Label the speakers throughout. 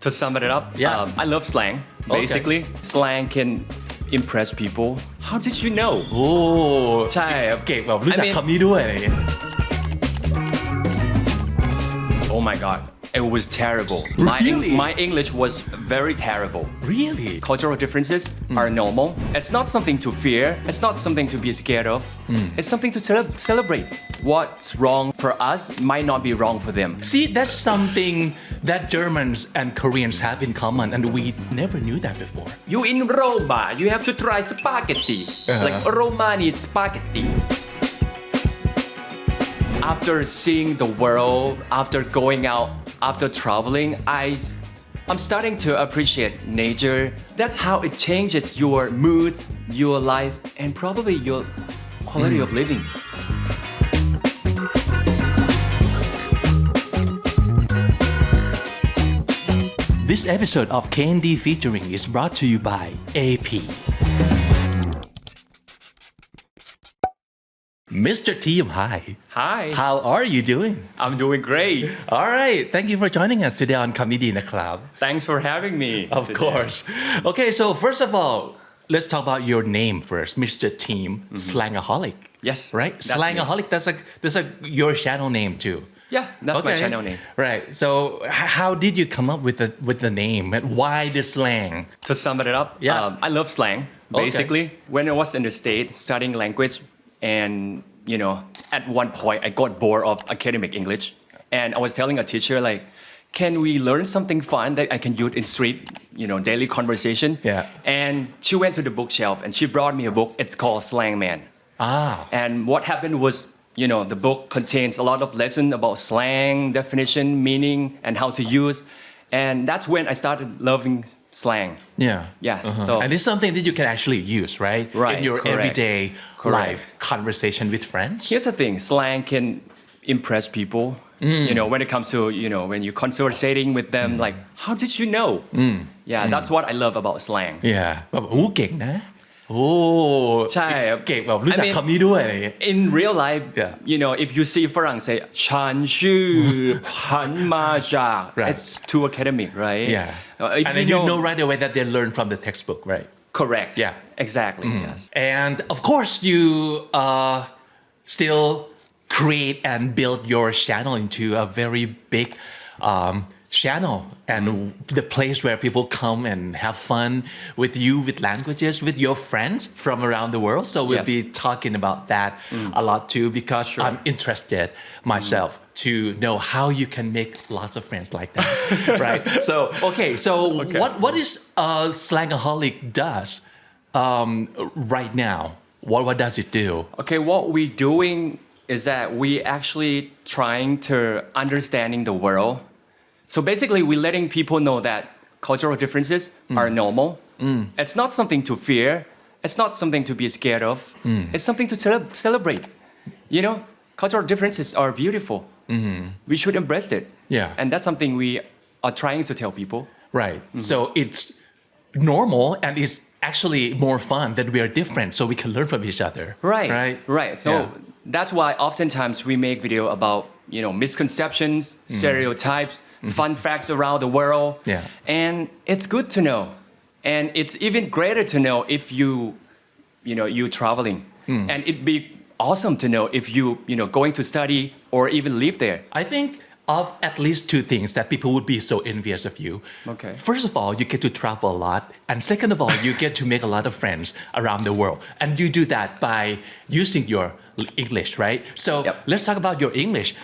Speaker 1: To sum it up,
Speaker 2: Yeah.
Speaker 1: I love slang. Basically, slang can impress people. How did you know?
Speaker 2: โอ้
Speaker 1: ใช่ครับ
Speaker 2: เก่งแบบรู้จัก
Speaker 1: I mean-
Speaker 2: คำนี้ด้วยอะไรอย่างเงี้ย
Speaker 1: Oh my god, it was terrible.
Speaker 2: Really?
Speaker 1: My English was very terrible.
Speaker 2: Really
Speaker 1: Cultural differences are normal. It's not something to fear. It's not something to be scared of. It's something to celebrate. What's wrong for us might not be wrong for them.
Speaker 2: See that's something that Germans and Koreans have in common and we never knew that before
Speaker 1: You in Roma, you have to try spaghetti. Like Roma needs spaghetti. After seeing the world, after going out, after traveling, I'm starting to appreciate nature. That's how it changes your mood, your life, and probably your quality of living.
Speaker 2: This episode of KND Featuring is brought to you by AP Mr. Team, hi.
Speaker 1: Hi.
Speaker 2: How are you doing?
Speaker 1: I'm doing great.
Speaker 2: All right. Thank you for joining us today on คำนี้ดีนะครับ
Speaker 1: Thanks for having me.
Speaker 2: Of
Speaker 1: today.
Speaker 2: course. Okay, so first of all, let's talk about your name first, Mr. Team Slang A-hO-lic.
Speaker 1: Yes,
Speaker 2: Right?
Speaker 1: that's
Speaker 2: Slang
Speaker 1: me.
Speaker 2: A-hO-lic, that's your channel name too.
Speaker 1: Yeah, that's my channel name.
Speaker 2: Right. So how did you come up with the name? And why the slang?
Speaker 1: To sum it up,
Speaker 2: Yeah.
Speaker 1: I love slang. Basically, when I was in the States studying language, and at one point I got bored of academic English, and I was telling a teacher like, can we learn something fun that I can use in street, daily conversation?
Speaker 2: Yeah.
Speaker 1: And she went to the bookshelf and she brought me a book. It's called Slang Man. And what happened was, the book contains a lot of lessons about slang, definition, meaning, and how to use. And that's when I started loving slang.
Speaker 2: Yeah.
Speaker 1: Yeah. So
Speaker 2: And it's something that you can actually use, right?
Speaker 1: Right,
Speaker 2: In your
Speaker 1: correct.
Speaker 2: everyday
Speaker 1: Correct.
Speaker 2: life conversation with friends.
Speaker 1: here's the thing, slang can impress people. When it comes to, when you're conversating with them, like, how did you know? Yeah, that's what I love about slang.
Speaker 2: Yeah แบบโอ้เก่งนะโอ้
Speaker 1: ใช่ครับ
Speaker 2: เก่งแบบรู้จัก
Speaker 1: I mean-
Speaker 2: คำนี้ด้วยอะไรอย่างเงี้ย
Speaker 1: In real life,
Speaker 2: Yeah.
Speaker 1: if you see ฝรั่ง say ฉันชื่อพันมาจาก
Speaker 2: Right.
Speaker 1: it's too academic, right?
Speaker 2: Yeah.
Speaker 1: If
Speaker 2: And then you know right away that they learn from the textbook, right?
Speaker 1: Correct.
Speaker 2: Yeah.
Speaker 1: Exactly. Yes.
Speaker 2: And of course, you still create and build your channel into a very big channel and the place where people come and have fun with you, with languages, with your friends from around the world. So we'll
Speaker 1: Yes.
Speaker 2: be talking about that a lot too because I'm interested myself to know how you can make lots of friends like that, right? So okay, so what is Slang A-hO-lic does right now? What does it do?
Speaker 1: Okay, what we're doing is that we actually trying to understanding the world. So basically, we're letting people know that cultural differences are normal. It's not something to fear. It's not something to be scared of. It's something to celebrate. Cultural differences are beautiful. We should embrace it.
Speaker 2: Yeah.
Speaker 1: And that's something we are trying to tell people.
Speaker 2: Right. So it's normal and it's actually more fun that we are different so we can learn from each other.
Speaker 1: Right. So that's why oftentimes we make video about, misconceptions, stereotypes, fun facts around the world.
Speaker 2: Yeah.
Speaker 1: And it's good to know. And it's even greater to know if you're traveling. And it'd be awesome to know if going to study or even live there.
Speaker 2: I think of at least two things that people would be so envious of you.
Speaker 1: Okay.
Speaker 2: First of all, you get to travel a lot. And second of all, you get to make a lot of friends around the world. And you do that by using your English, right? So let's talk about your English.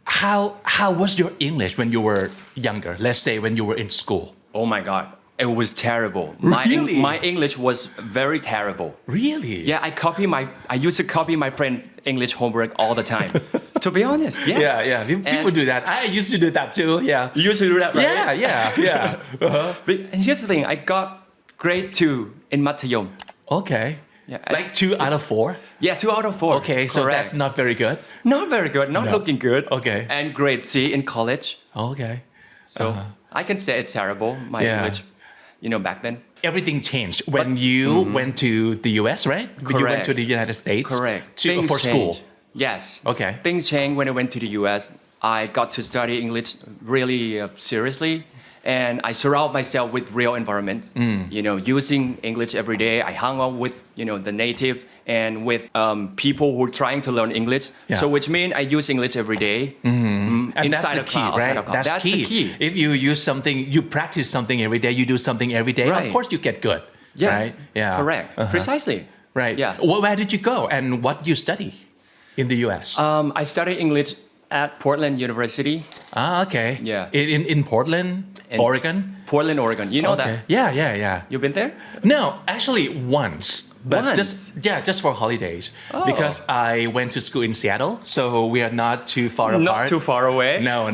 Speaker 2: How was your English when you were younger? Let's say when you were in school.
Speaker 1: Oh my God. It was terrible.
Speaker 2: Really?
Speaker 1: My English was very terrible.
Speaker 2: Really?
Speaker 1: Yeah, I used to copy my friend's English homework all the time. To be honest, yes.
Speaker 2: Yeah. People do that. I used to do that too. Yeah.
Speaker 1: You used to do that, right?
Speaker 2: Yeah.
Speaker 1: And here's the thing, I got grade 2 in Matayom.
Speaker 2: Okay.
Speaker 1: Yeah,
Speaker 2: Like 2 out of 4?
Speaker 1: Yeah, 2 out of 4.
Speaker 2: Okay, so
Speaker 1: Correct.
Speaker 2: that's not very good.
Speaker 1: Not very good, not
Speaker 2: No.
Speaker 1: looking good.
Speaker 2: Okay.
Speaker 1: And grade C in college.
Speaker 2: Okay.
Speaker 1: So I can say it's terrible, my
Speaker 2: Yeah.
Speaker 1: English, back then.
Speaker 2: Everything changed when you went to the US, right? When you went to the United States.
Speaker 1: Correct.
Speaker 2: For school.
Speaker 1: Yes.
Speaker 2: Okay.
Speaker 1: Things changed when I went to the US. I got to study English really seriously. and I surround myself with real environments. Using English every day. I hung out with the native and with people who are trying to learn English. So which means I use English every day.
Speaker 2: And
Speaker 1: Inside
Speaker 2: that's the
Speaker 1: the
Speaker 2: key,
Speaker 1: class,
Speaker 2: right?
Speaker 1: outside the class. That's the key.
Speaker 2: If you use something, you practice something every day, you do something every day,
Speaker 1: Right.
Speaker 2: of course you get good.
Speaker 1: Yes.
Speaker 2: Right? Yeah.
Speaker 1: Correct. Precisely.
Speaker 2: Right.
Speaker 1: Yeah.
Speaker 2: Where did you go and what you study in the US?
Speaker 1: I studied English at Portland University.
Speaker 2: Okay.
Speaker 1: Yeah.
Speaker 2: In Portland, Oregon?
Speaker 1: Portland, Oregon. You know
Speaker 2: Okay.
Speaker 1: that?
Speaker 2: Yeah.
Speaker 1: You've been there?
Speaker 2: No, actually once. But
Speaker 1: Once?
Speaker 2: just for holidays. Because I went to school in Seattle, so we are not too far apart.
Speaker 1: Not too far away?
Speaker 2: No.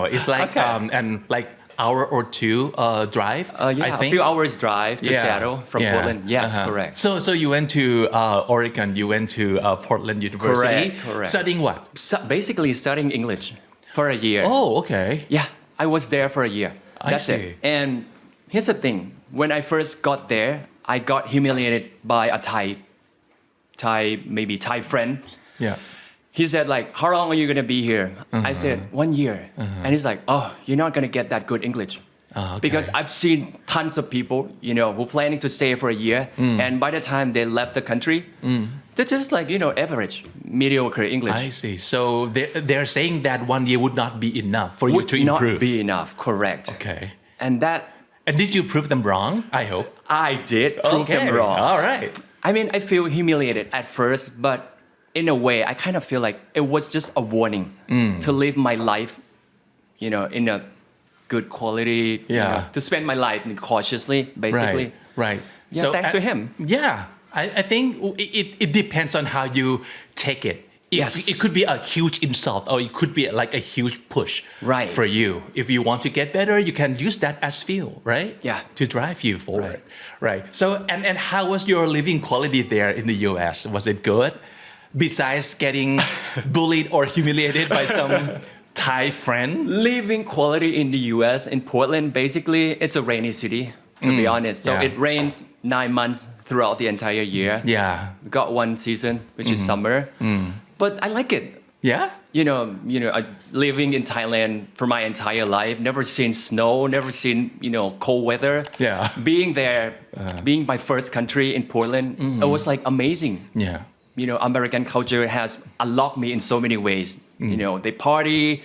Speaker 2: It's like
Speaker 1: Okay.
Speaker 2: and like hour or two drive. I think.
Speaker 1: A few hours drive to Seattle from Portland. Yes, correct.
Speaker 2: So you went to Oregon. You went to Portland University.
Speaker 1: Correct.
Speaker 2: Studying what?
Speaker 1: Basically studying English for a year.
Speaker 2: Oh, okay.
Speaker 1: Yeah, I was there for a year.
Speaker 2: I
Speaker 1: That's
Speaker 2: see.
Speaker 1: it. And here's the thing. When I first got there, I got humiliated by a Thai friend.
Speaker 2: Yeah.
Speaker 1: He said like, how long are you going to be here? I said, 1 year. And he's like, oh, you're not going to get that good English.
Speaker 2: Okay.
Speaker 1: Because I've seen tons of people, who planning to stay for a year. And by the time they left the country, they're just like, average, mediocre English.
Speaker 2: I see. So they're saying that 1 year would not be enough for you to improve.
Speaker 1: Would not be enough, correct.
Speaker 2: Okay.
Speaker 1: And
Speaker 2: did you prove them wrong? I hope.
Speaker 1: I did prove them wrong.
Speaker 2: All right.
Speaker 1: I mean, I feel humiliated at first, but in a way, I kind of feel like it was just a warning to live my life, in a good quality, to spend my life cautiously, basically.
Speaker 2: Right.
Speaker 1: Yeah, thanks to him.
Speaker 2: Yeah. I think it depends on how you take it.
Speaker 1: Yes.
Speaker 2: It could be a huge insult or it could be like a huge push
Speaker 1: Right.
Speaker 2: for you. If you want to get better, you can use that as fuel, right?
Speaker 1: Yeah.
Speaker 2: To drive you forward. Right. So, and how was your living quality there in the US? Was it good? Besides getting bullied or humiliated by some Thai friend?
Speaker 1: Living quality in the US, in Portland, basically, it's a rainy city, to be honest. So it rains 9 months throughout the entire year.
Speaker 2: Yeah.
Speaker 1: We got one season, which is summer. But I like it.
Speaker 2: Yeah?
Speaker 1: Living in Thailand for my entire life, never seen snow, never seen, cold weather.
Speaker 2: Yeah.
Speaker 1: Being there, being my first country in Portland, it was like amazing.
Speaker 2: Yeah.
Speaker 1: American culture has unlocked me in so many ways. They party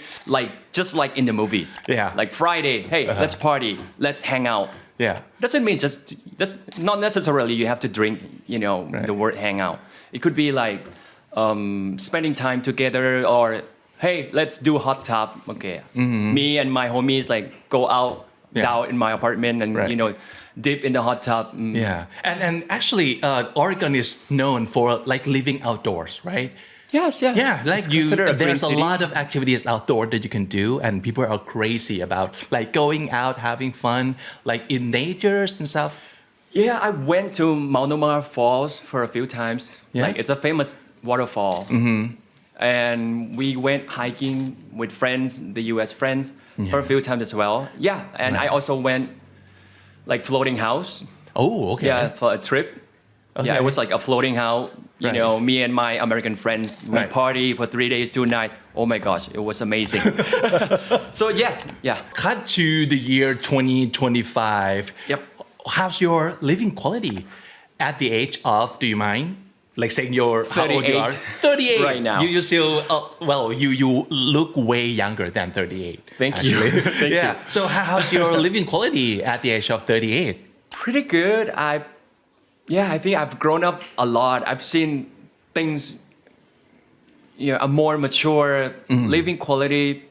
Speaker 1: just like in the movies.
Speaker 2: Yeah.
Speaker 1: Like Friday, hey, let's party, let's hang out.
Speaker 2: Yeah.
Speaker 1: Doesn't mean that's not necessarily you have to drink, the word hang out. It could be like spending time together or hey, let's do hot tub. Okay. Me and my homies like go out down in my apartment and dip in the hot tub.
Speaker 2: Yeah. And actually Oregon is known for like living outdoors, right?
Speaker 1: Yes, yeah.
Speaker 2: Yeah, like there's a
Speaker 1: city.
Speaker 2: lot of activities outdoor that you can do and people are crazy about like going out, having fun, like in natures and stuff.
Speaker 1: Yeah, I went to Maunoma Falls for a few times.
Speaker 2: Yeah?
Speaker 1: Like it's a famous waterfall. And we went hiking with friends, the US friends, for a few times as well. Yeah, and I also went like floating house.
Speaker 2: Oh, okay.
Speaker 1: Yeah, for a trip.
Speaker 2: Okay.
Speaker 1: Yeah, it was like a floating house. Me and my American friends, we party for 3 days, 2 nights. Oh my gosh, it was amazing. So yes, yeah.
Speaker 2: Cut to the year 2025.
Speaker 1: Yep.
Speaker 2: How's your living quality at the age of, do you mind? Like saying you're how old you are? 38
Speaker 1: right now.
Speaker 2: You still you look way younger than 38.
Speaker 1: Thank you. Thank you.
Speaker 2: So how's your living quality at the age of 38?
Speaker 1: Pretty good. I think I've grown up a lot. I've seen things, a more mature living quality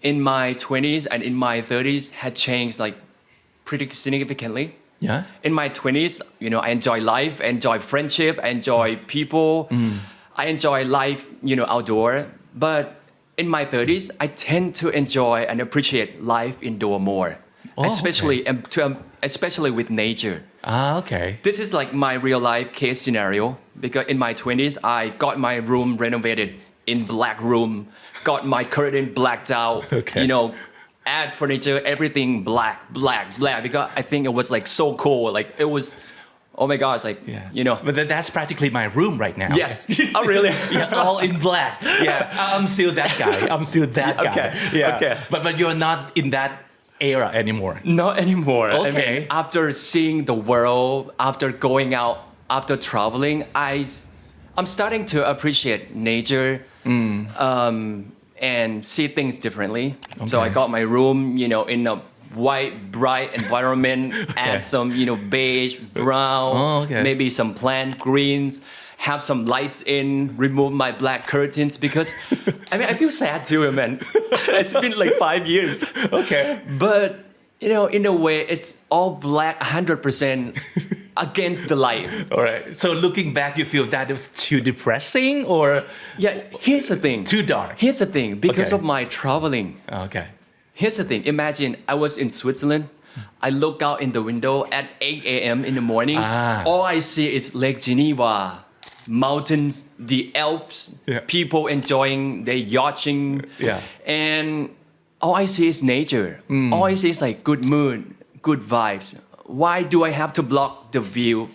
Speaker 1: in my 20s and in my 30s had changed like pretty significantly.
Speaker 2: Yeah.
Speaker 1: In my 20s, I enjoy life, I enjoy friendship, I enjoy people. I enjoy life, outdoor. But in my 30s, I tend to enjoy and appreciate life indoor more. Especially with nature.
Speaker 2: Okay.
Speaker 1: This is like my real life case scenario because in my 20s, I got my room renovated in black room, got my curtain blacked out, add furniture, everything black, because I think it was like so cool. Like it was, oh my gosh, like,
Speaker 2: But that's practically my room right now.
Speaker 1: Yes. Oh, really?
Speaker 2: Yeah, all in black. Yeah. I'm still that guy.
Speaker 1: Okay.
Speaker 2: Yeah.
Speaker 1: Okay.
Speaker 2: But you're not in that era anymore.
Speaker 1: Not anymore. I
Speaker 2: Okay.
Speaker 1: mean, after seeing the world, after going out, after traveling, I'm starting to appreciate nature and see things differently. So I got my room, in a white, bright environment, add some, beige, brown, maybe some plant greens, have some lights in, remove my black curtains because, I feel sad too, man. It's been like 5 years.
Speaker 2: Okay.
Speaker 1: But, in a way, it's all black 100% against the light.
Speaker 2: All right. So looking back, you feel that it was too depressing or
Speaker 1: Yeah, here's the thing.
Speaker 2: too dark?
Speaker 1: Here's the thing. Because
Speaker 2: Okay.
Speaker 1: of my traveling,
Speaker 2: Okay.
Speaker 1: here's the thing. Imagine I was in Switzerland. I look out in the window at 8 a.m. in the morning. All I see is Lake Geneva, mountains, the Alps,
Speaker 2: Yeah.
Speaker 1: people enjoying their yachting.
Speaker 2: Yeah.
Speaker 1: And all I see is nature. All I see is like good mood, good vibes. Why do I have to block the view?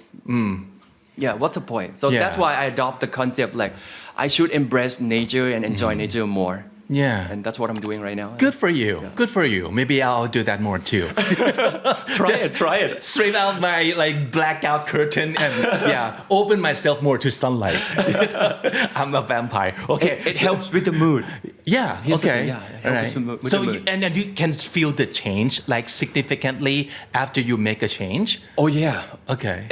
Speaker 1: Yeah, what's the point? So
Speaker 2: Yeah.
Speaker 1: that's why I adopt the concept like I should embrace nature and enjoy nature more.
Speaker 2: Yeah.
Speaker 1: And that's what I'm doing right now.
Speaker 2: Good for you. Good for you. Maybe I'll do that more too.
Speaker 1: Try it.
Speaker 2: Strip out my blackout curtain and open myself more to sunlight. I'm a vampire. Okay.
Speaker 1: It helps with the mood.
Speaker 2: Yeah.
Speaker 1: Here's
Speaker 2: Okay.
Speaker 1: it helps
Speaker 2: All right.
Speaker 1: with the
Speaker 2: So
Speaker 1: mood.
Speaker 2: and you can feel the change significantly after you make a change.
Speaker 1: Oh yeah.
Speaker 2: Okay.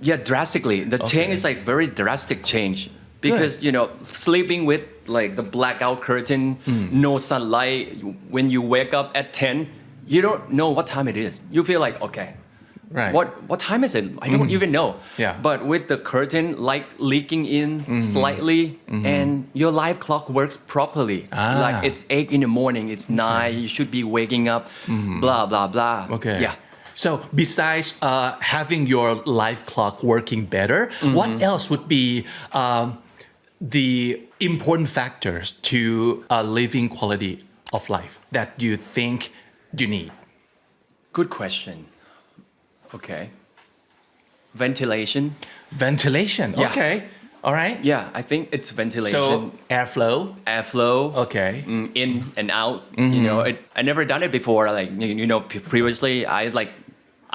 Speaker 1: Yeah, drastically. The change is like very drastic change because sleeping with like the blackout curtain, no sunlight. When you wake up at 10, you don't know what time it is. You feel like okay,
Speaker 2: Right.
Speaker 1: What time is it? I don't even know.
Speaker 2: Yeah.
Speaker 1: But with the curtain light leaking in slightly, and your life clock works properly. Like it's 8 in the morning, it's 9. You should be waking up. Blah blah blah.
Speaker 2: Okay.
Speaker 1: Yeah.
Speaker 2: So besides having your life clock working better, what else would be the important factors to a living quality of life that you think you need?
Speaker 1: Good question. Okay. Ventilation.
Speaker 2: Ventilation.
Speaker 1: Yeah.
Speaker 2: Okay. All right.
Speaker 1: Yeah, I think it's ventilation.
Speaker 2: So airflow.
Speaker 1: Airflow.
Speaker 2: Okay.
Speaker 1: In and out. I never done it before. Like previously, I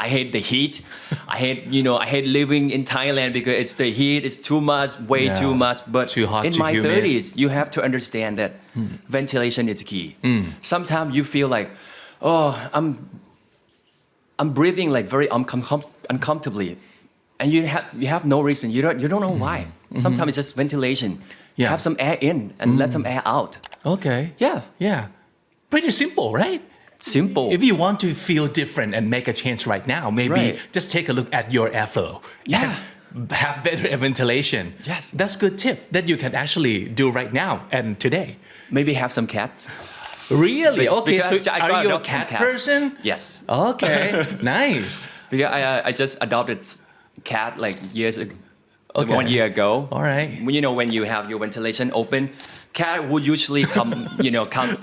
Speaker 1: hate the heat. I hate living in Thailand because it's the heat. It's too much, way too much. But
Speaker 2: Too hot,
Speaker 1: in
Speaker 2: too
Speaker 1: my
Speaker 2: humid.
Speaker 1: 30s, you have to understand that ventilation is key. Sometimes you feel like, oh, I'm breathing like very uncomfortably, and you have no reason. You don't know why. Sometimes it's just ventilation.
Speaker 2: Yeah.
Speaker 1: Have some air in and let some air out.
Speaker 2: Okay.
Speaker 1: Yeah.
Speaker 2: Yeah. Pretty simple, right?
Speaker 1: Simple.
Speaker 2: If you want to feel different and make a change right now, maybe
Speaker 1: Right.
Speaker 2: just take a look at your airflow.
Speaker 1: Yeah.
Speaker 2: And have better ventilation.
Speaker 1: Yes.
Speaker 2: That's good tip that you can actually do right now and today.
Speaker 1: Maybe have some cats.
Speaker 2: Really? Okay.
Speaker 1: Because
Speaker 2: So
Speaker 1: I
Speaker 2: are
Speaker 1: got
Speaker 2: you a
Speaker 1: adopted
Speaker 2: cat
Speaker 1: cats.
Speaker 2: person?
Speaker 1: Yes.
Speaker 2: Okay. Nice.
Speaker 1: Because I just adopted cat like
Speaker 2: Okay.
Speaker 1: 1 year ago.
Speaker 2: All right.
Speaker 1: When you have your ventilation open, cat would usually come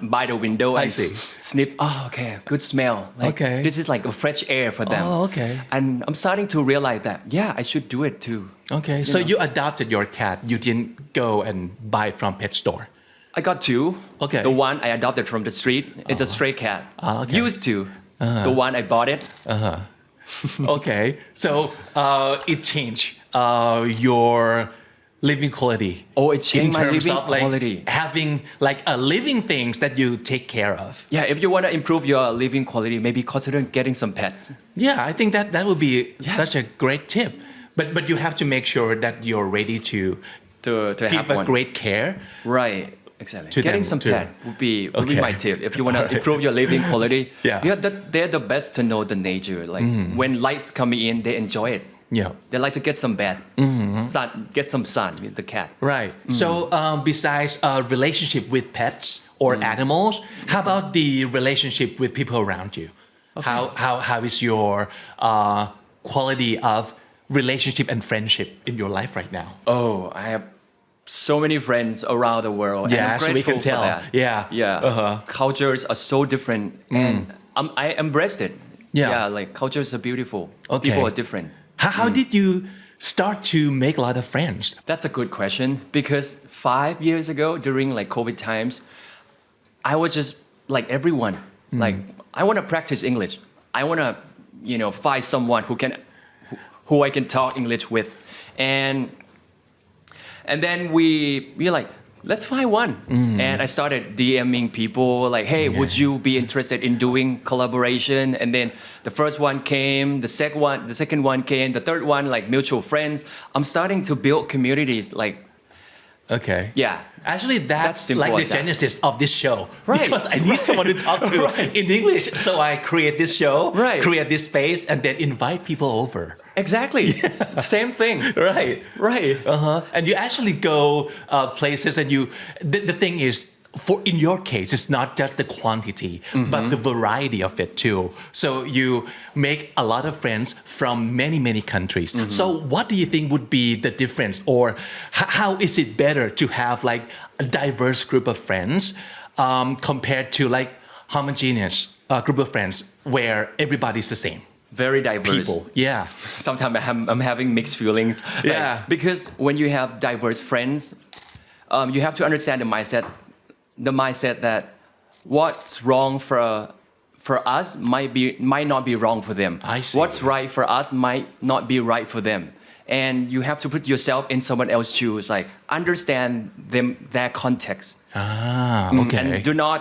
Speaker 1: by the window and
Speaker 2: see.
Speaker 1: sniff. Oh, okay, good smell. Like,
Speaker 2: Okay.
Speaker 1: This is like a fresh air for them.
Speaker 2: Oh, okay.
Speaker 1: And I'm starting to realize that I should do it too.
Speaker 2: Okay. So you adopted your cat. You didn't go and buy it from pet store.
Speaker 1: I got two.
Speaker 2: Okay.
Speaker 1: The one I adopted from the street. It's a stray cat.
Speaker 2: Okay.
Speaker 1: Used to. The one I bought it.
Speaker 2: Okay. So it changed your living quality.
Speaker 1: Oh, it changed my
Speaker 2: in terms
Speaker 1: living
Speaker 2: of
Speaker 1: quality.
Speaker 2: having a living things that you take care of.
Speaker 1: Yeah, if you want to improve your living quality, maybe consider getting some pets.
Speaker 2: Yeah, I think that would be such a great tip. But you have to make sure that you're ready to
Speaker 1: To
Speaker 2: give
Speaker 1: have
Speaker 2: a
Speaker 1: one.
Speaker 2: great care.
Speaker 1: Right. Exactly.
Speaker 2: To
Speaker 1: Getting
Speaker 2: them
Speaker 1: some
Speaker 2: too.
Speaker 1: pet would be
Speaker 2: Okay.
Speaker 1: my tip. If you want to improve your living quality,
Speaker 2: Yeah.
Speaker 1: they're the best to know the nature. Like when lights coming in, they enjoy it.
Speaker 2: Yeah.
Speaker 1: They like to get some bath, sun, get some sun with the cat.
Speaker 2: Right. So besides relationship with pets or animals, how about the relationship with people around you? How is your quality of relationship and friendship in your life right now?
Speaker 1: Oh, I have so many friends around the world. And I'm
Speaker 2: Yeah, so we
Speaker 1: grateful
Speaker 2: can tell.
Speaker 1: for that.
Speaker 2: Yeah.
Speaker 1: Yeah. Cultures are so different, and I embraced it.
Speaker 2: Yeah.
Speaker 1: Like cultures are beautiful.
Speaker 2: Okay.
Speaker 1: People are different.
Speaker 2: How did you start to make a lot of friends?
Speaker 1: That's a good question because 5 years ago during like COVID times, I was just like everyone. Like I want to practice English. I want to, find someone who I can talk English with, and then we're like, let's find one. And I started DMing people like, hey, would you be interested in doing collaboration? And then the first one came, the second one came, the third one, like mutual friends. I'm starting to build communities like,
Speaker 2: okay.
Speaker 1: Yeah.
Speaker 2: Actually, that's
Speaker 1: simple
Speaker 2: like the
Speaker 1: as that.
Speaker 2: genesis of this show.
Speaker 1: Right.
Speaker 2: Because I need someone to talk to in English. So I create this show, create this space, and then invite people over.
Speaker 1: Exactly. Same thing.
Speaker 2: Right.
Speaker 1: Right.
Speaker 2: And you actually go places, and the thing is, in your case, it's not just the quantity, but the variety of it too. So you make a lot of friends from many countries. So what do you think would be the difference, or how is it better to have like a diverse group of friends compared to like homogeneous group of friends where everybody's the same?
Speaker 1: Very diverse.
Speaker 2: People. Yeah.
Speaker 1: Sometimes I'm having mixed feelings.
Speaker 2: Yeah.
Speaker 1: Because when you have diverse friends, you have to understand the mindset that what's wrong for us might not be wrong for them.
Speaker 2: I see.
Speaker 1: What's right for us might not be right for them. And you have to put yourself in someone else's shoes, like understand their context.
Speaker 2: Okay.
Speaker 1: And do not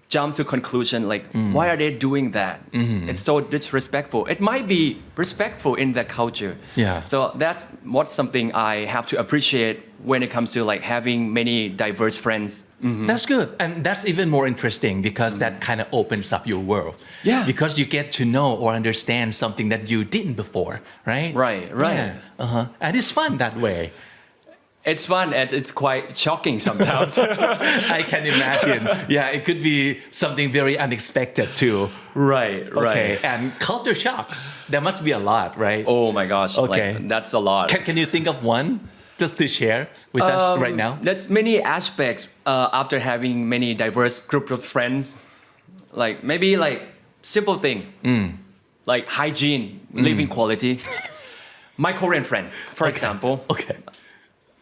Speaker 1: jump to conclusion like why are they doing that? It's so disrespectful. It might be respectful in their culture.
Speaker 2: Yeah.
Speaker 1: So that's what's something I have to appreciate when it comes to like having many diverse friends.
Speaker 2: That's good. And that's even more interesting because that kind of opens up your world.
Speaker 1: Yeah.
Speaker 2: Because you get to know or understand something that you didn't before, right?
Speaker 1: Right.
Speaker 2: Yeah. And it's fun that way.
Speaker 1: It's fun and it's quite shocking sometimes.
Speaker 2: I can imagine. Yeah, it could be something very unexpected too.
Speaker 1: Right.
Speaker 2: Okay. And culture shocks. There must be a lot, right?
Speaker 1: Oh my gosh.
Speaker 2: Okay.
Speaker 1: Like, that's a lot.
Speaker 2: Can you think of one just to share with us right now?
Speaker 1: There's many aspects after having many diverse group of friends. Like maybe like simple thing. Like hygiene, living quality. My Korean friend, for example.
Speaker 2: Okay.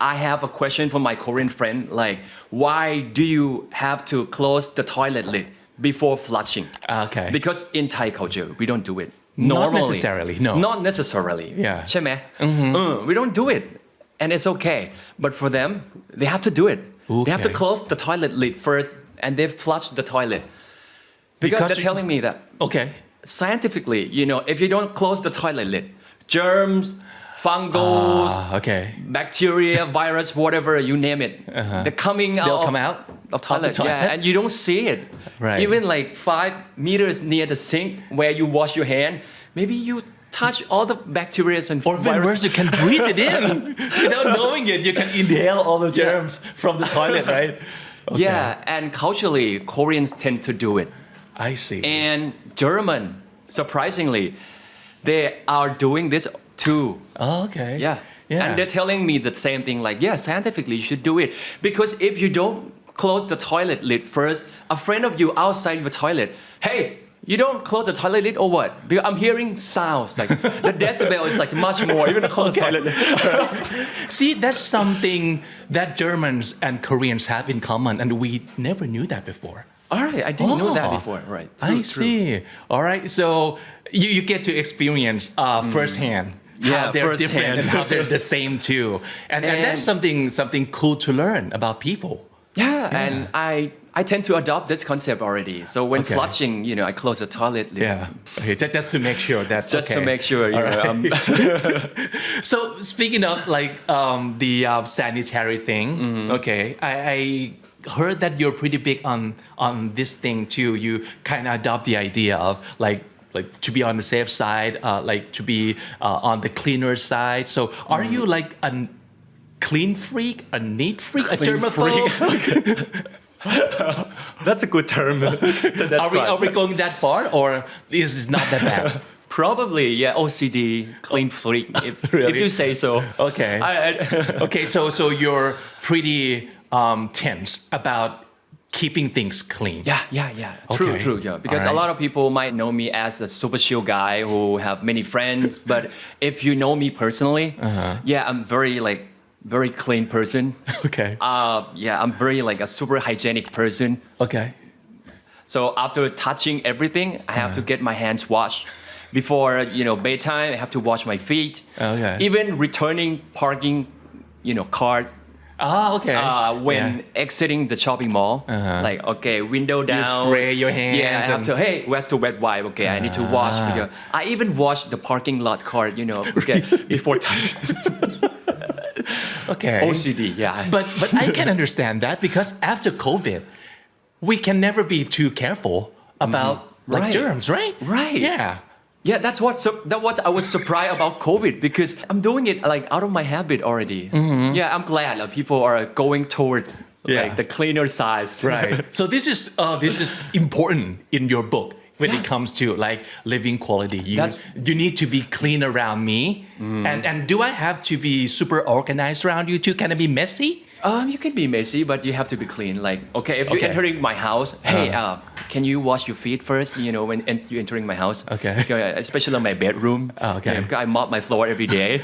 Speaker 1: I have a question for my Korean friend, like, why do you have to close the toilet lid before flushing?
Speaker 2: Okay.
Speaker 1: Because in Thai culture, we don't do it.
Speaker 2: Not
Speaker 1: Normally.
Speaker 2: necessarily, no.
Speaker 1: Not necessarily.
Speaker 2: Yeah.
Speaker 1: ใช่ไหม We don't do it. And it's okay. But for them, they have to do it.
Speaker 2: Okay.
Speaker 1: They have to close the toilet lid first and they flush the toilet. Because they're telling me that
Speaker 2: Okay.
Speaker 1: scientifically, if you don't close the toilet lid, germs, fungus,
Speaker 2: Okay.
Speaker 1: bacteria, virus, whatever, you name it. They're coming out.
Speaker 2: They'll come out
Speaker 1: of toilet.
Speaker 2: of the toilet?
Speaker 1: Yeah, and you don't see it.
Speaker 2: Right.
Speaker 1: Even like 5 meters near the sink where you wash your hand, maybe you touch all the bacteria and
Speaker 2: Or even
Speaker 1: virus.
Speaker 2: worse, you can breathe it in without knowing it. You can inhale all the germs from the toilet, right? Okay.
Speaker 1: Yeah, and culturally, Koreans tend to do it.
Speaker 2: I see.
Speaker 1: And German, surprisingly, they are doing this too.
Speaker 2: Oh, okay.
Speaker 1: Yeah. And they're telling me the same thing like, yeah, scientifically you should do it. Because if you don't close the toilet lid first, a friend of you outside the toilet, hey, you don't close the toilet lid or what? Because I'm hearing sounds, like the decibel is like much more, even the close toilet lid.
Speaker 2: See, that's something that Germans and Koreans have in common, and we never knew that before.
Speaker 1: All right, I didn't know that before. Right.
Speaker 2: I see. All right, so you get to experience firsthand how
Speaker 1: Yeah,
Speaker 2: they're
Speaker 1: firsthand.
Speaker 2: different and how they're the same too, and that's something cool to learn about people.
Speaker 1: Yeah, and I tend to adopt this concept already. So when
Speaker 2: Okay.
Speaker 1: flushing, I close the toilet lid.
Speaker 2: Yeah. Okay, just to make sure that's
Speaker 1: Just
Speaker 2: okay.
Speaker 1: to make sure,
Speaker 2: All right. So speaking of like the sanitary thing, okay, I heard that you're pretty big on this thing too. You kind of adopt the idea of like to be on the safe side, like to be on the cleaner side. So are you like a clean freak, a neat freak, a germaphobe?
Speaker 1: That's a good term.
Speaker 2: Are we going that far, or is it not that bad?
Speaker 1: Probably, yeah. OCD, clean freak. If you say so.
Speaker 2: Okay.
Speaker 1: I
Speaker 2: Okay, so you're pretty tense about keeping things clean.
Speaker 1: Yeah. True. Yeah. Because
Speaker 2: All
Speaker 1: a
Speaker 2: right.
Speaker 1: lot of people might know me as a super chill guy who have many friends, but if you know me personally, yeah, I'm very clean person.
Speaker 2: Okay.
Speaker 1: Yeah, I'm very like a super hygienic person.
Speaker 2: Okay.
Speaker 1: So after touching everything, I have to get my hands washed. Before bedtime, I have to wash my feet.
Speaker 2: Okay.
Speaker 1: Even returning parking, card.
Speaker 2: Okay.
Speaker 1: When exiting the shopping mall, like window down.
Speaker 2: You spray your hands.
Speaker 1: Yeah, I have to. Hey, where's the wet wipe? Okay, I need to wash. Because I even wash the parking lot card. Before touching.
Speaker 2: Okay.
Speaker 1: OCD. Yeah.
Speaker 2: But I can understand that because after COVID, we can never be too careful about
Speaker 1: Right.
Speaker 2: germs, right?
Speaker 1: Right.
Speaker 2: Yeah.
Speaker 1: Yeah, that's what I was surprised about COVID because I'm doing it like out of my habit already. Yeah, I'm glad that people are going towards like the cleaner side.
Speaker 2: Right. So this is important in your book when it comes to like living quality. You need to be clean around me. And do I have to be super organized around you too? Can I be messy?
Speaker 1: You can be messy, but you have to be clean. Like, if you're entering my house, hey, can you wash your feet first? When you're entering my house.
Speaker 2: Okay.
Speaker 1: Especially in my bedroom.
Speaker 2: Okay.
Speaker 1: I mop my floor every day.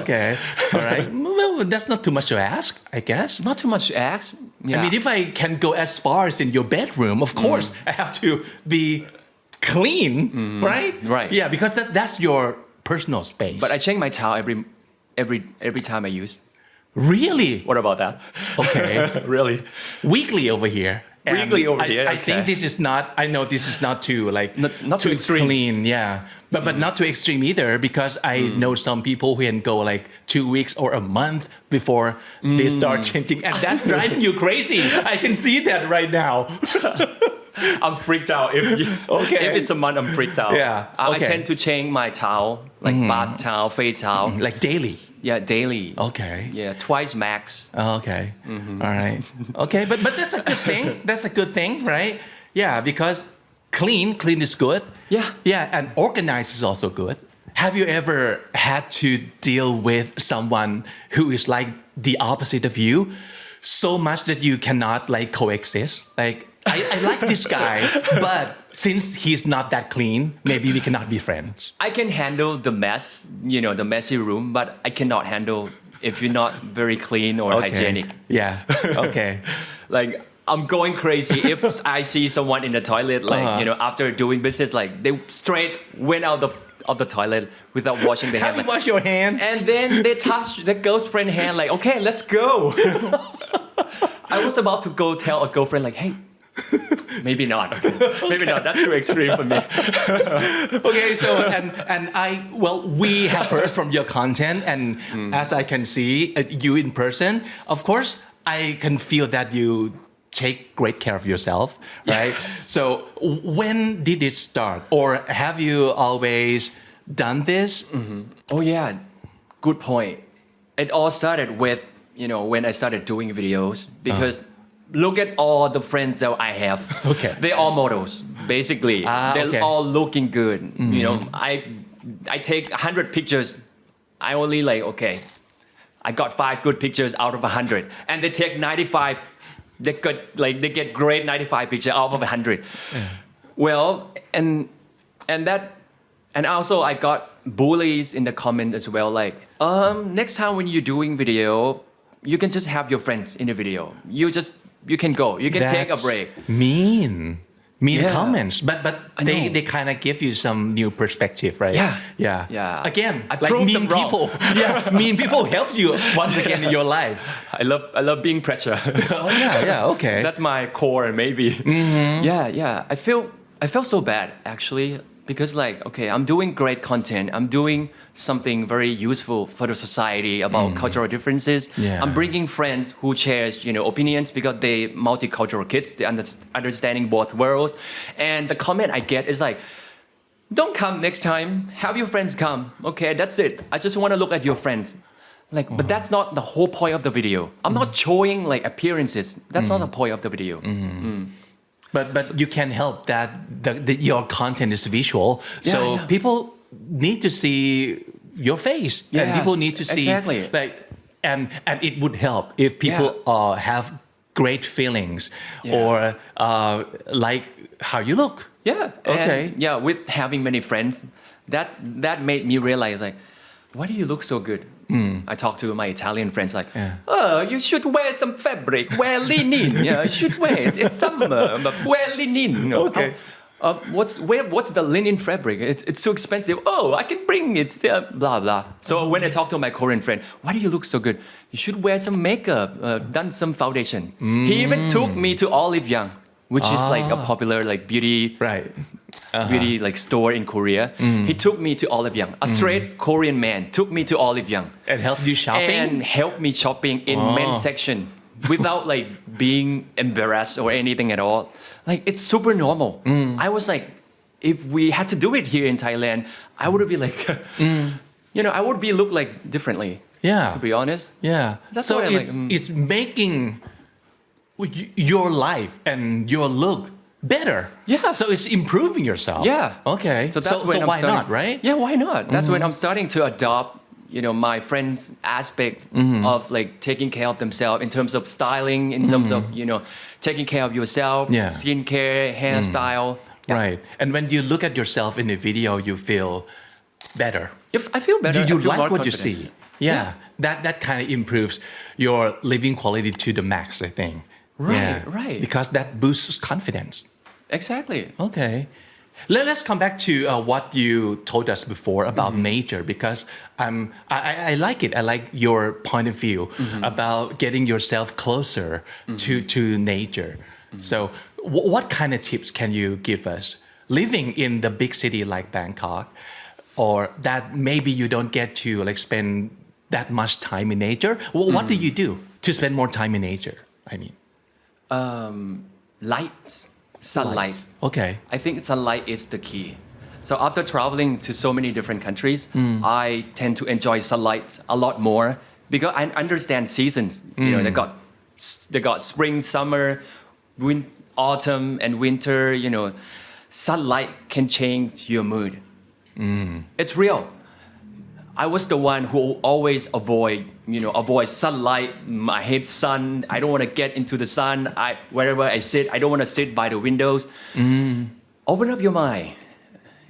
Speaker 2: Okay. All right. Well, that's not too much to ask, I guess.
Speaker 1: Not too much to ask. Yeah.
Speaker 2: I mean, if I can go as far as in your bedroom, of course, I have to be clean, right?
Speaker 1: Right.
Speaker 2: Yeah, because that's your personal space.
Speaker 1: But I change my towel every time I use.
Speaker 2: Really?
Speaker 1: What about that?
Speaker 2: Okay.
Speaker 1: Really?
Speaker 2: Weekly over here. And
Speaker 1: Weekly over here.
Speaker 2: I think this is not. I know this is not too like
Speaker 1: not too extreme.
Speaker 2: Clean. Yeah, but not too extreme either because I know some people who can go like 2 weeks or a month before they start changing, and that's driving you crazy. I can see that right now.
Speaker 1: I'm freaked out. If it's a month, I'm freaked out.
Speaker 2: Yeah.
Speaker 1: I tend to change my towel, like bath towel, face towel.
Speaker 2: Like daily.
Speaker 1: Yeah, daily.
Speaker 2: Okay.
Speaker 1: Yeah, twice max.
Speaker 2: Okay. All right. Okay, but that's a good thing. That's a good thing, right? Yeah, because clean is good.
Speaker 1: Yeah.
Speaker 2: Yeah, and organized is also good. Have you ever had to deal with someone who is like the opposite of you so much that you cannot like coexist? Like I like this guy, but since he's not that clean, maybe we cannot be friends.
Speaker 1: I can handle the mess, the messy room, but I cannot handle if you're not very clean or hygienic.
Speaker 2: Yeah. Okay.
Speaker 1: Like I'm going crazy if I see someone in the toilet, like after doing business, like they straight went out of the toilet without washing their hands.
Speaker 2: Have you wash your hands?
Speaker 1: And then they touch the girlfriend hand, like, okay, let's go. I was about to go tell a girlfriend, like, hey. Maybe not. Okay. Maybe not. That's too extreme for me.
Speaker 2: Okay, so we have heard from your content, and as I can see you in person, of course, I can feel that you take great care of yourself, right?
Speaker 1: Yes.
Speaker 2: So when did it start, or have you always done this?
Speaker 1: Oh yeah, good point. It all started with when I started doing videos because. Look at all the friends that I have.
Speaker 2: Okay.
Speaker 1: They're all models, basically. They're all looking good. I take 100 pictures. I only I got 5 good pictures out of 100. And they take 95. They get great 95 pictures out of 100. Yeah. Well, and also I got bullies in the comment as well. Like, next time when you're doing video, you can just have your friends in the video. You can go. You can take a break.
Speaker 2: Mean comments, but they kind of give you some new perspective, right?
Speaker 1: Yeah.
Speaker 2: Again,
Speaker 1: I
Speaker 2: like
Speaker 1: proved
Speaker 2: mean
Speaker 1: them wrong.
Speaker 2: people. Yeah, mean people help you once again in your life.
Speaker 1: I love being pressure.
Speaker 2: Oh yeah. Okay.
Speaker 1: That's my core, maybe. Yeah. I felt so bad actually. Because I'm doing great content. I'm doing something very useful for the society about cultural differences.
Speaker 2: Yeah.
Speaker 1: I'm bringing friends who shares, opinions because they multicultural kids. They understanding both worlds. And the comment I get is like, don't come next time. Have your friends come. Okay, that's it. I just want to look at your friends. But that's not the whole point of the video. I'm not showing appearances. That's not the point of the video.
Speaker 2: But you can help that your content is visual, so people need to see your face, and people need to see
Speaker 1: exactly.
Speaker 2: And it would help if people have great feelings or like how you look.
Speaker 1: Yeah.
Speaker 2: Okay.
Speaker 1: And, with having many friends, that made me realize why do you look so good? I talk to my Italian friends like, oh, you should wear some fabric, wear linen. Yeah, you should wear it. It's summer, but wear linen.
Speaker 2: Okay.
Speaker 1: What's the linen fabric? It's so expensive. Oh, I can bring it. Blah blah. So when I talk to my Korean friend, why do you look so good? You should wear some makeup, done some foundation. He even took me to Olive Young, which is like a popular like beauty beauty like store in Korea. He took me to Olive Young. A straight Korean man took me to Olive Young
Speaker 2: And helped you shopping?
Speaker 1: and helped me shopping in men's section without like being embarrassed or anything at all. Like it's super normal. I was like, if we had to do it here in Thailand, I would be like, I would be look like differently.
Speaker 2: Yeah.
Speaker 1: To be honest.
Speaker 2: Yeah.
Speaker 1: That's
Speaker 2: so
Speaker 1: why I like,
Speaker 2: it's making your life and your look better.
Speaker 1: Yeah.
Speaker 2: So it's improving yourself.
Speaker 1: Yeah.
Speaker 2: Okay.
Speaker 1: So that's when I'm
Speaker 2: why
Speaker 1: starting,
Speaker 2: not, right?
Speaker 1: Yeah, why not? That's when I'm starting to adopt, my friend's aspect of like taking care of themselves in terms of styling, in terms of, taking care of yourself,
Speaker 2: Yeah.
Speaker 1: skincare, hairstyle. Yeah.
Speaker 2: Right. And when you look at yourself in the video, you feel better.
Speaker 1: If I feel better,
Speaker 2: You
Speaker 1: I feel
Speaker 2: like
Speaker 1: more
Speaker 2: what you
Speaker 1: confident.
Speaker 2: see. Yeah. That kind of improves your living quality to the max, I think.
Speaker 1: Right, right.
Speaker 2: Because that boosts confidence.
Speaker 1: Exactly.
Speaker 2: Okay. Let's come back to what you told us before about nature, because I like it. I like your point of view about getting yourself closer to nature. So what kind of tips can you give us living in the big city like Bangkok, or that maybe you don't get to like spend that much time in nature? What do you do to spend more time in nature? I mean,
Speaker 1: sunlight.
Speaker 2: Okay.
Speaker 1: I think sunlight is the key. So after traveling to so many different countries, I tend to enjoy sunlight a lot more because I understand seasons. They got spring, summer, autumn, and winter. Sunlight can change your mood. It's real. I was the one who always avoid sunlight. I hate sun. I don't want to get into the sun. Wherever I sit, I don't want to sit by the windows. Open up your mind.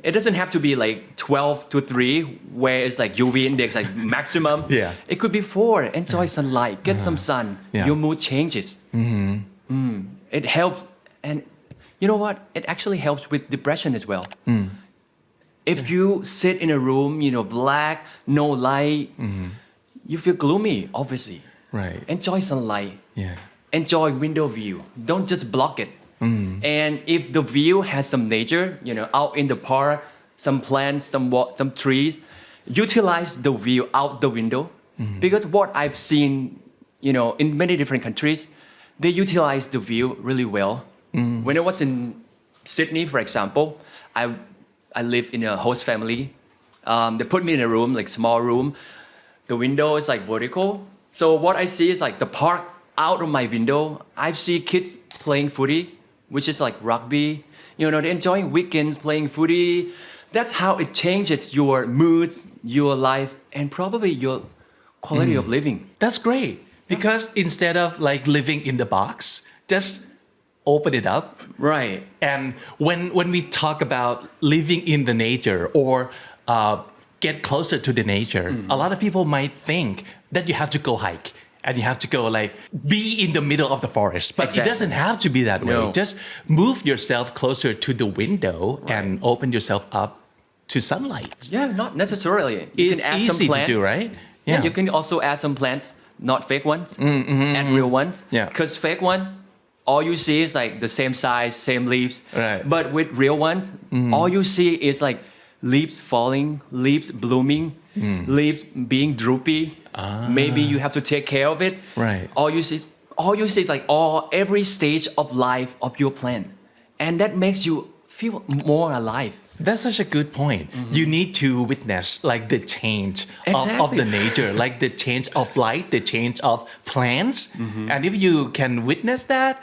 Speaker 1: It doesn't have to be like 12 to 3, where it's like UV index like maximum.
Speaker 2: Yeah.
Speaker 1: It could be 4. Enjoy sunlight. Get some sun.
Speaker 2: Yeah.
Speaker 1: Your mood changes. It helps. And you know what? It actually helps with depression as well. If you sit in a room, black, no light, you feel gloomy, obviously.
Speaker 2: Right.
Speaker 1: Enjoy sunlight.
Speaker 2: Yeah.
Speaker 1: Enjoy window view. Don't just block it. And if the view has some nature, out in the park, some plants, some trees, utilize the view out the window. Because what I've seen, in many different countries, they utilize the view really well. When I was in Sydney, for example, I live in a host family. They put me in a room, like small room. The window is like vertical. So what I see is like the park out of my window. I see kids playing footy, which is like rugby. They're enjoying weekends playing footy. That's how it changes your moods, your life, and probably your quality of living.
Speaker 2: That's great. Because instead of like living in the box, just open it up.
Speaker 1: Right.
Speaker 2: And when we talk about living in the nature or get closer to the nature, a lot of people might think that you have to go hike and you have to go like be in the middle of the forest. But
Speaker 1: Exactly.
Speaker 2: it doesn't have to be that way.
Speaker 1: No.
Speaker 2: Just move yourself closer to the window and open yourself up to sunlight.
Speaker 1: Yeah, not necessarily.
Speaker 2: It's easy to do, right?
Speaker 1: Yeah. You can also add some plants, not fake ones, add real ones.
Speaker 2: Yeah.
Speaker 1: Because fake one, all you see is like the same size, same leaves.
Speaker 2: Right.
Speaker 1: But with real ones, all you see is like leaves falling, leaves blooming, leaves being droopy. Maybe you have to take care of it.
Speaker 2: Right.
Speaker 1: All you see is like every stage of life of your plant, and that makes you feel more alive.
Speaker 2: That's such a good point. You need to witness like the change of
Speaker 1: Exactly.
Speaker 2: the nature, like the change of light, the change of plants. And if you can witness that,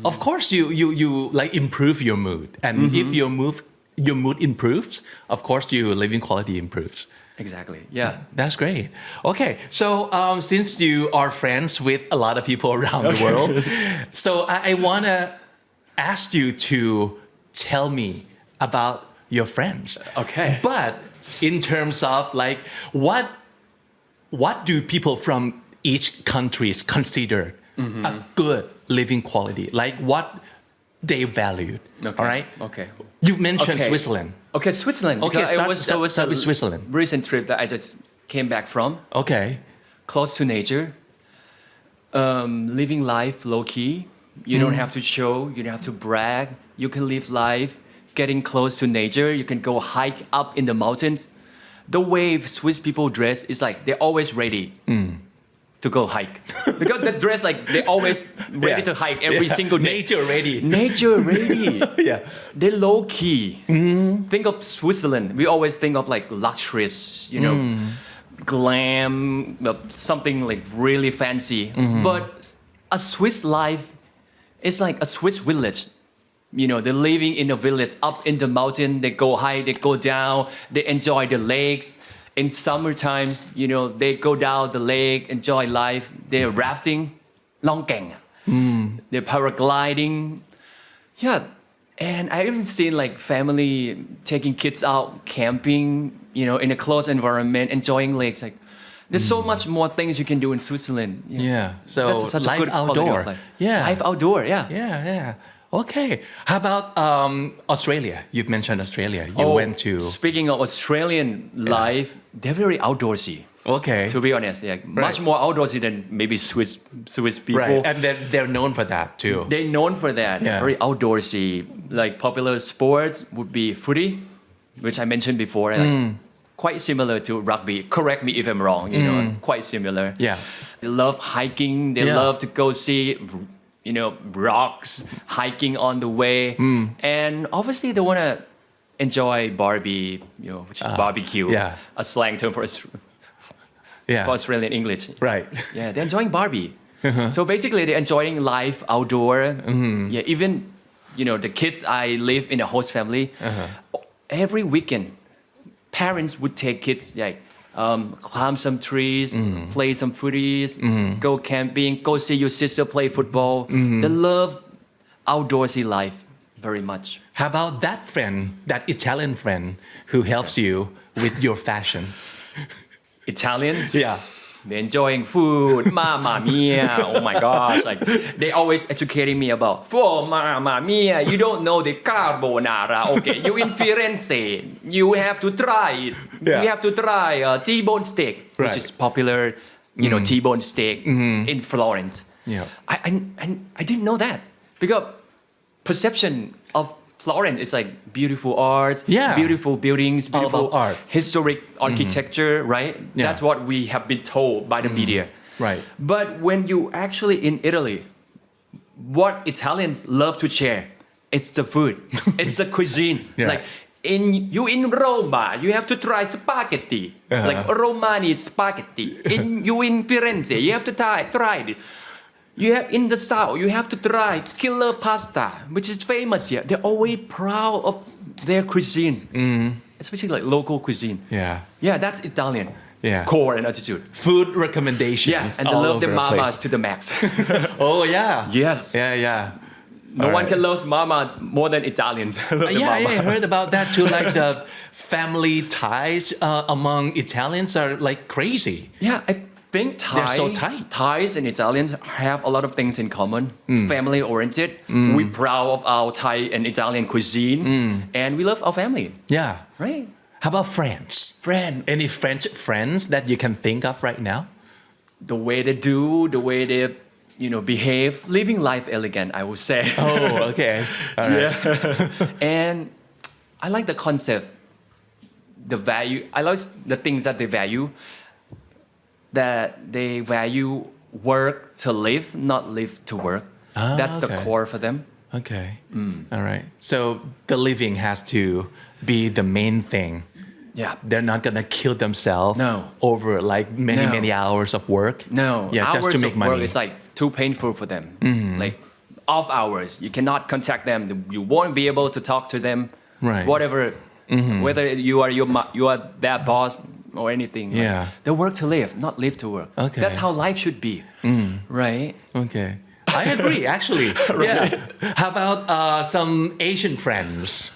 Speaker 2: of course you like improve your mood. And if your mood improves, of course your living quality improves.
Speaker 1: Exactly. Yeah.
Speaker 2: That's great. Okay, so since you are friends with a lot of people around the world, so I want to ask you to tell me about your friends.
Speaker 1: Okay.
Speaker 2: But in terms of like what do people from each countries consider a good living quality? Like what they valued.
Speaker 1: Okay.
Speaker 2: All right.
Speaker 1: Okay.
Speaker 2: You mentioned
Speaker 1: Okay.
Speaker 2: Switzerland.
Speaker 1: Okay, Switzerland.
Speaker 2: Okay,
Speaker 1: because
Speaker 2: start with Switzerland.
Speaker 1: Recent trip that I just came back from.
Speaker 2: Okay.
Speaker 1: Close to nature. Living life low key. You don't have to show. You don't have to brag. You can live life getting close to nature. You can go hike up in the mountains. The way Swiss people dress is like they're always ready to go hike because the dress like they're always ready to hike every single day.
Speaker 2: Nature ready.
Speaker 1: Nature ready.
Speaker 2: Yeah.
Speaker 1: They're low key. Think of Switzerland. We always think of like luxurious, glam, something like really fancy. But a Swiss life is like a Swiss village. They're living in a village up in the mountain. They go high, they go down, they enjoy the lakes. In summer times, they go down the lake, enjoy life. They're rafting, long gang. They're paragliding. Yeah. And I even seen like family taking kids out camping, in a closed environment, enjoying lakes. Like there's so much more things you can do in Switzerland.
Speaker 2: Yeah. So
Speaker 1: That's such
Speaker 2: life
Speaker 1: a good quality
Speaker 2: outdoor.
Speaker 1: of life.
Speaker 2: Yeah.
Speaker 1: Life outdoor, yeah.
Speaker 2: Yeah. Okay. How about Australia? You've mentioned Australia. You went to.
Speaker 1: Speaking of Australian life, they're very outdoorsy.
Speaker 2: Okay.
Speaker 1: To be honest, much more outdoorsy than maybe Swiss people.
Speaker 2: Right. And they're known for that too.
Speaker 1: They're known for that.
Speaker 2: Yeah.
Speaker 1: Very outdoorsy. Like popular sports would be footy, which I mentioned before. Quite similar to rugby. Correct me if I'm wrong. Quite similar.
Speaker 2: Yeah.
Speaker 1: They love hiking. They love to go see. Rocks, hiking on the way. And obviously they want to enjoy Barbie, which is barbecue,
Speaker 2: yeah.
Speaker 1: a slang term for Australian English.
Speaker 2: Right.
Speaker 1: Yeah, they're enjoying Barbie. So basically they're enjoying life outdoor. Yeah, even, the kids, I live in a host family. Every weekend, parents would take kids climb some trees, play some footies, go camping, go see your sister play football. They love outdoorsy life very much.
Speaker 2: How about that friend, that Italian friend who helps you with your fashion?
Speaker 1: Italians?
Speaker 2: Yeah.
Speaker 1: They're enjoying food, mamma mia, oh my gosh. Like they always educating me about, oh mamma mia, you don't know the carbonara. Okay, you in Firenze, you have to try it.
Speaker 2: Yeah.
Speaker 1: You have to try T-bone steak,
Speaker 2: Right.
Speaker 1: which is popular, T-bone steak in Florence.
Speaker 2: Yeah.
Speaker 1: I didn't know that because perception of Florence is like beautiful art, beautiful buildings, beautiful
Speaker 2: about art.
Speaker 1: Historic architecture, right?
Speaker 2: Yeah.
Speaker 1: That's what we have been told by the media.
Speaker 2: Right.
Speaker 1: But when you actually in Italy, what Italians love to share, it's the food, it's the cuisine.
Speaker 2: Yeah.
Speaker 1: Like in Roma, you have to try spaghetti, like Romani spaghetti. You in Firenze, you have to try it. You have in the south, you have to try killer pasta, which is famous here. They're always proud of their cuisine, especially like local cuisine.
Speaker 2: Yeah.
Speaker 1: Yeah, that's Italian.
Speaker 2: Yeah.
Speaker 1: Core and attitude.
Speaker 2: Food recommendations.
Speaker 1: Yeah, and they
Speaker 2: all
Speaker 1: love
Speaker 2: over
Speaker 1: their
Speaker 2: the place.
Speaker 1: mamas to the max.
Speaker 2: Oh yeah.
Speaker 1: Yes.
Speaker 2: Yeah.
Speaker 1: No one can love mama more than Italians. Love the
Speaker 2: Yeah,
Speaker 1: mama.
Speaker 2: I heard about that too. Like the family ties among Italians are like crazy.
Speaker 1: Yeah, I think
Speaker 2: They're so tight.
Speaker 1: Thais and Italians have a lot of things in common. Family oriented. We're proud of our Thai and Italian cuisine, and we love our family.
Speaker 2: Yeah.
Speaker 1: Right.
Speaker 2: How about friends? Any French friends that you can think of right now?
Speaker 1: The way they do, the way they, behave, living life elegant, I would say.
Speaker 2: Oh, okay. All right.
Speaker 1: Yeah. And I like the concept, the value. I like the things that they value. That they value work to live, not live to work. That's the core for them.
Speaker 2: Okay. All right. So the living has to be the main thing.
Speaker 1: Yeah.
Speaker 2: They're not gonna kill themselves over like many hours of work.
Speaker 1: No.
Speaker 2: Yeah,
Speaker 1: hours
Speaker 2: just to make
Speaker 1: of
Speaker 2: money.
Speaker 1: work is like too painful for them. Like off hours, you cannot contact them. You won't be able to talk to them.
Speaker 2: Right.
Speaker 1: Whatever, whether you are their boss or anything.
Speaker 2: Yeah.
Speaker 1: Like, they work to live, not live to work.
Speaker 2: Okay.
Speaker 1: That's how life should be. Right.
Speaker 2: Okay. I agree, actually. Yeah. How about some Asian friends?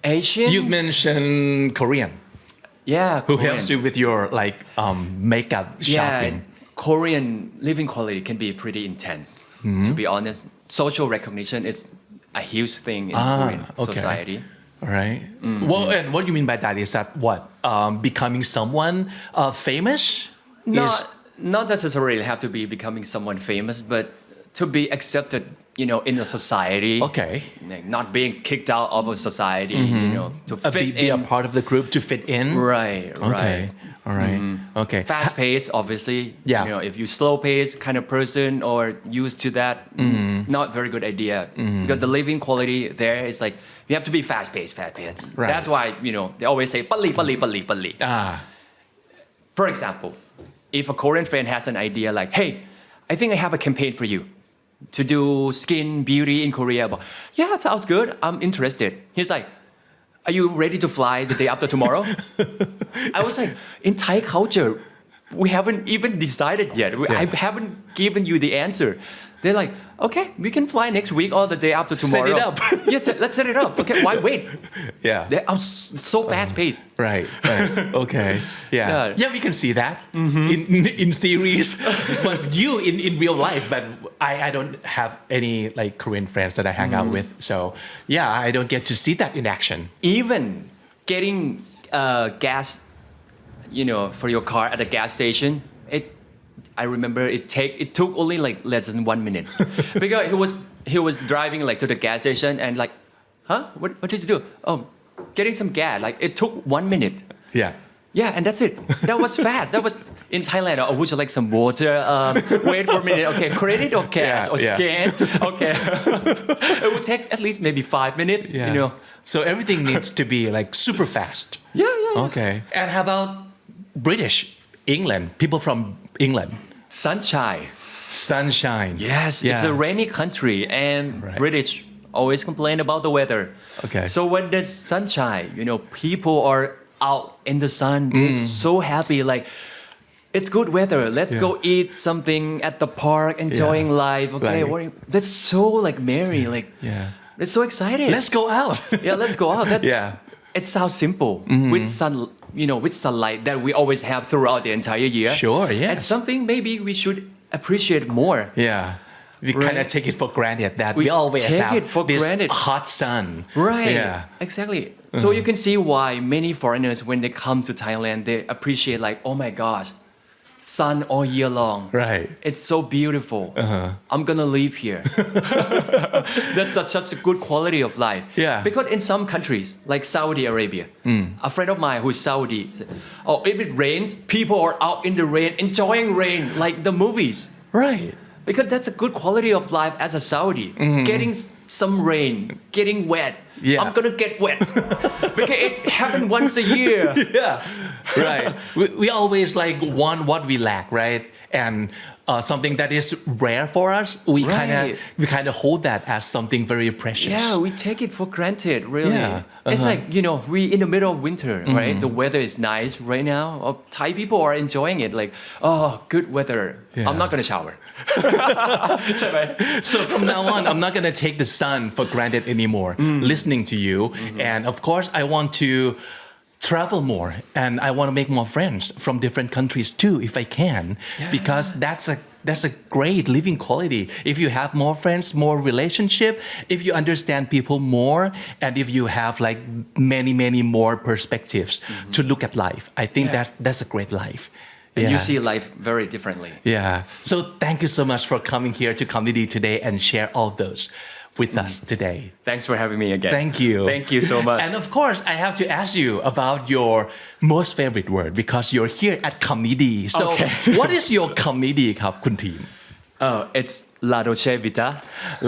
Speaker 1: Asian
Speaker 2: You've mentioned Korean
Speaker 1: yeah
Speaker 2: who
Speaker 1: Korean.
Speaker 2: helps you with your like makeup shopping
Speaker 1: Korean living quality can be pretty intense to be honest social recognition is a huge thing in Korean society
Speaker 2: all right well and what you mean by that is that what becoming someone famous
Speaker 1: not necessarily have to be becoming someone famous but to be accepted in the society
Speaker 2: okay
Speaker 1: like not being kicked out of a society to fit
Speaker 2: be
Speaker 1: in
Speaker 2: a part of the group to fit in
Speaker 1: right
Speaker 2: okay all right okay
Speaker 1: fast paced obviously
Speaker 2: Yeah.
Speaker 1: if you slow pace kind of person or used to that not very good idea because the living quality there is like you have to be fast paced
Speaker 2: Right.
Speaker 1: that's why they always say pali. For example if a Korean friend has an idea like hey I think I have a campaign for you to do skin beauty in Korea but yeah sounds good I'm interested he's like are you ready to fly the day after tomorrow I was like in Thai culture we haven't even decided yet I haven't given you the answer they're like okay we can fly next week or the day after tomorrow
Speaker 2: Set it up.
Speaker 1: yes let's set it up okay why wait
Speaker 2: yeah
Speaker 1: I'm so fast paced
Speaker 2: right okay
Speaker 1: Yeah.
Speaker 2: yeah we can see that in series but you in real life but I don't have any like Korean friends that I hang out with so yeah I don't get to see that in action
Speaker 1: even getting gas for your car at a gas station I remember it took only like less than 1 minute because he was driving like to the gas station and like huh what did you do oh getting some gas like it took 1 minute
Speaker 2: yeah
Speaker 1: and that's it that was fast that was in Thailand oh would you like some water wait for a minute okay credit or cash or scan okay it would take at least maybe 5 minutes
Speaker 2: so everything needs to be like super fast
Speaker 1: yeah
Speaker 2: okay and how about British England people from England sunshine
Speaker 1: yes it's a rainy country and British always complain about the weather
Speaker 2: okay
Speaker 1: so when there's sunshine people are out in the sun they're so happy like it's good weather let's go eat something at the park enjoying life okay that's so like merry like it's so excited
Speaker 2: let's go out
Speaker 1: let's go out it sounds simple with sun with sunlight that we always have throughout the entire year
Speaker 2: sure yes
Speaker 1: and something maybe we should appreciate more
Speaker 2: we kind of take it for granted that we always
Speaker 1: take
Speaker 2: have
Speaker 1: it for
Speaker 2: this
Speaker 1: granted.
Speaker 2: hot sun
Speaker 1: right exactly so you can see why many foreigners when they come to Thailand they appreciate like oh my gosh sun all year long
Speaker 2: right
Speaker 1: it's so beautiful I'm gonna live here that's such a good quality of life because in some countries like Saudi Arabia a friend of mine who's Saudi said, oh if it rains people are out in the rain enjoying rain like the movies
Speaker 2: right
Speaker 1: because that's a good quality of life as a Saudi getting some rain getting wet I'm gonna get wet because it happens once a year
Speaker 2: right we always like want what we lack right and something that is rare for us we kind of hold that as something very precious
Speaker 1: we take it for granted really it's like we in the middle of winter right the weather is nice right now Thai people are enjoying it like oh good weather I'm not gonna shower
Speaker 2: so from now on I'm not gonna take the sun for granted anymore listening to you and of course I want to travel more and I want to make more friends from different countries too if I can because that's a great living quality if you have more friends more relationship if you understand people more and if you have like many more perspectives to look at life I think that's a great life
Speaker 1: and you see life very differently
Speaker 2: so thank you so much for coming here to Comedy today and share all those with us today.
Speaker 1: Thanks for having me again.
Speaker 2: Thank you.
Speaker 1: Thank you so much.
Speaker 2: And of course, I have to ask you about your most favorite word because you're here at Comedy. So, what is your comedy ครับคุณทีม
Speaker 1: Oh, it's La Dolce Vita.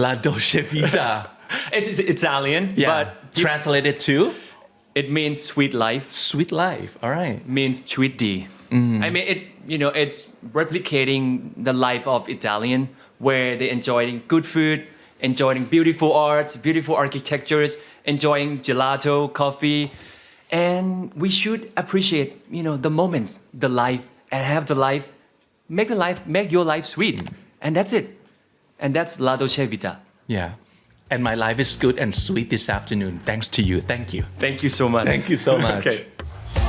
Speaker 2: La Dolce Vita.
Speaker 1: It is Italian, but
Speaker 2: translated to?
Speaker 1: It means sweet life.
Speaker 2: Sweet life. All right.
Speaker 1: Means sweet D. I mean, it's replicating the life of Italian where they enjoying good food, enjoying beautiful arts, beautiful architectures, enjoying gelato, coffee, and we should appreciate, the moments, the life, and have the life, make your life sweet, and that's it, and that's La Dolce Vita.
Speaker 2: Yeah. and my life is good and sweet this afternoon thanks to you. Thank you.
Speaker 1: Thank you so much.
Speaker 2: Thank you so much.
Speaker 1: Okay.